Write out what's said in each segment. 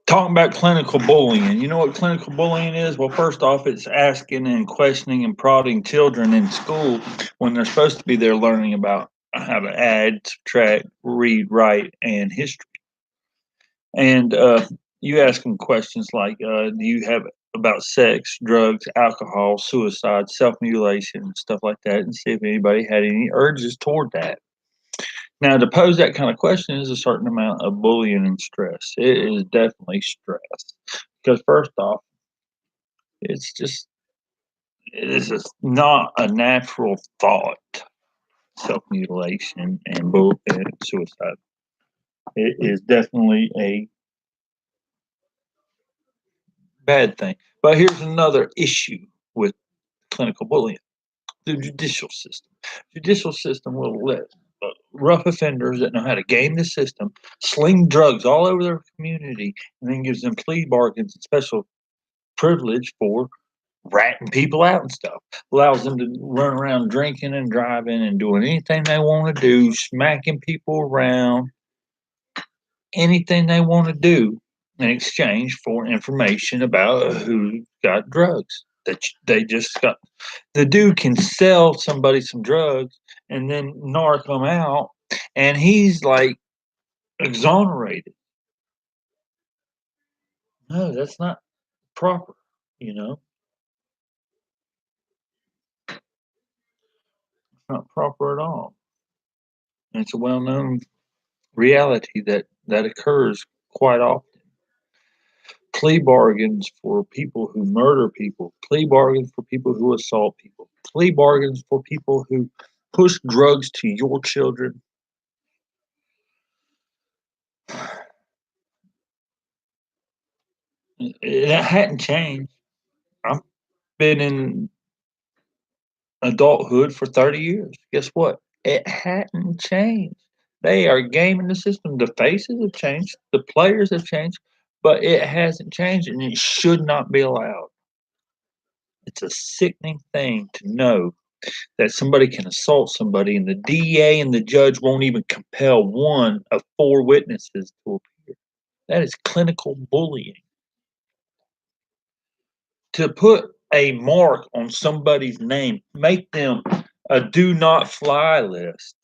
Talking about clinical bullying. You know what clinical bullying is? Well, first off, it's asking and questioning and prodding children in school when they're supposed to be there learning about how to add, subtract, read, write, and history. And you ask them questions like, do you have about sex, drugs, alcohol, suicide, self mutilation, stuff like that, and see if anybody had any urges toward that. Now, to pose that kind of question is a certain amount of bullying and stress. It is definitely stress because, first off, it's just it is just not a natural thought. Self mutilation and and suicide. It is definitely a bad thing. But here's another issue with clinical bullying: the judicial system. Judicial system will let rough offenders that know how to game the system sling drugs all over their community and then gives them plea bargains and special privilege for ratting people out and stuff. Allows them to run around drinking and driving and doing anything they want to do, smacking people around, anything they want to do in exchange for information about who got drugs. That they just got. The dude can sell somebody some drugs and then narc them out, and he's like exonerated. No, that's not proper. You know, it's not proper at all. And it's a well-known reality that occurs quite often. Plea bargains for people who murder people, plea bargains for people who assault people, plea bargains for people who push drugs to your children. That hadn't changed. I've been in adulthood for 30 years. Guess what? It hadn't changed. They are gaming the system. The faces have changed, the players have changed, but it hasn't changed and it should not be allowed. It's a sickening thing to know that somebody can assault somebody and the DA and the judge won't even compel one of four witnesses to appear. That is clinical bullying. To put a mark on somebody's name, make them a do not fly list,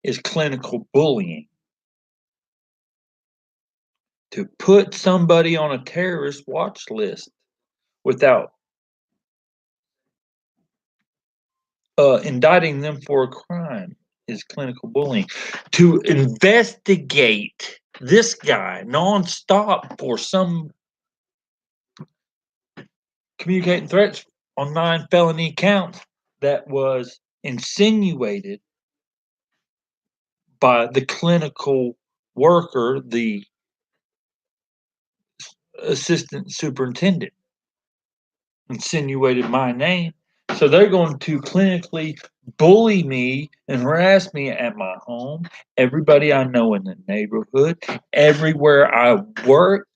is clinical bullying. To put somebody on a terrorist watch list without indicting them for a crime is clinical bullying. To investigate this guy nonstop for some communicating threats on 9 felony counts that was insinuated by the clinical worker, the assistant superintendent, insinuated my name. So they're going to clinically bully me and harass me at my home, everybody I know in the neighborhood, everywhere I work,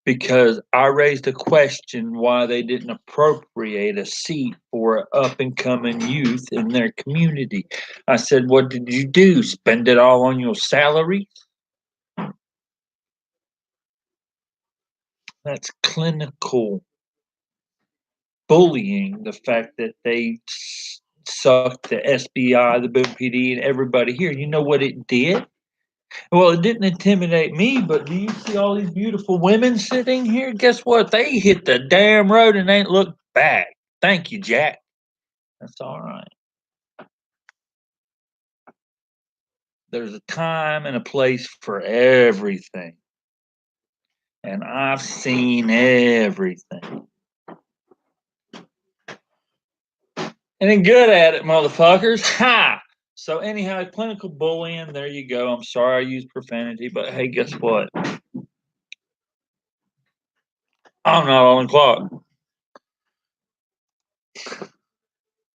because I raised a question why they didn't appropriate a seat for up and coming youth in their community. I said, what did you do? Spend it all on your salary? That's clinical bullying. The fact that they sucked the SBI, the Boone PD, and everybody here. You know what it did? Well, it didn't intimidate me, but do you see all these beautiful women sitting here? Guess what? They hit the damn road and ain't looked back. Thank you, Jack. That's all right. There's a time and a place for everything. And I've seen everything. And then good at it, motherfuckers. Ha! So anyhow, clinical bullying, there you go. I'm sorry I used profanity, but hey, guess what? I'm not on the clock.